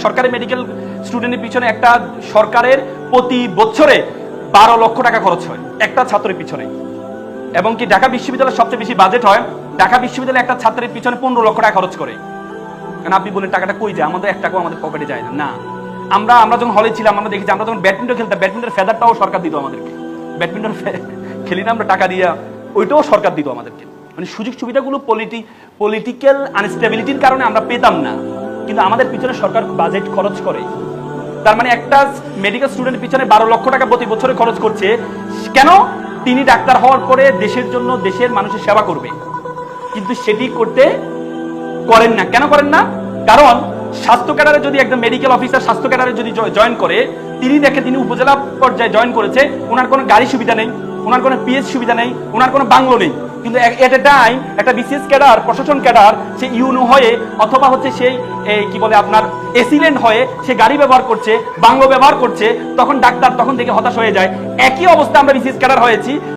সরকারি মেডিকেল স্টুডেন্টের পিছনে একটা সরকারের প্রতি বছরে 12 লক্ষ টাকা খরচ হয় একটা ছাত্রের পিছনে। এবং কি ঢাকা বিশ্ববিদ্যালয়ের সবচেয়ে বেশি বাজেট হয়, ঢাকা বিশ্ববিদ্যালয়ে একটা ছাত্রের পিছনে 15 লক্ষ টাকা খরচ করে। কারণ আপনি বলেন টাকাটা কই যায়, আমাদের 1 টাকাও আমাদের পকেটে যায় না। আমরা যখন হলে ছিলাম আমরা দেখেছি, আমরা যখন ব্যাডমিন্টন খেলতাম, ব্যাডমিন্টনের ফেদারটাও সরকার দিত আমাদেরকে। ব্যাডমিন্টন খেলি না আমরা টাকা দিয়ে, ওইটাও সরকার দিত আমাদেরকে। মানে সুযোগ সুবিধাগুলো পলিটিক্যাল আনস্টেবিলিটির কারণে আমরা পেতাম না, কিন্তু আমাদের পিছনে সরকার বাজেট খরচ করে। তার মানে একটা মেডিকেল স্টুডেন্টের পিছনে 12 লক্ষ টাকা প্রতি বছরে খরচ করছে। কেন? তিনি ডাক্তার হওয়ার পরে দেশের জন্য, দেশের মানুষের সেবা করবে, কিন্তু সেটি করেন না। কেন করেন না? কারণ স্বাস্থ্য ক্যাডারে যদি একজন মেডিকেল অফিসার স্বাস্থ্য ক্যাডারে যদি জয়েন করে, তিনি দেখে তিনি উপজেলা পর্যায়ে জয়েন করেছে, ওনার কোনো গাড়ি সুবিধা নেই, ওনার কোনো পিএস সুবিধা নেই, ওনার কোনো বাংলো নেই। কিন্তু এট এ টাইম একটা বিসিএস ক্যাডার, প্রশাসন ক্যাডার, সে ইউনো হয়ে অথবা হচ্ছে সেই কি বলে আপনার এসিলেন্ট হয়ে সে গাড়ি ব্যবহার করছে, বাংলো ব্যবহার করছে, তখন ডাক্তার তখন থেকে হতাশ হয়ে যায়। একই অবস্থা আমরা বিসিএস ক্যাডার হয়েছি।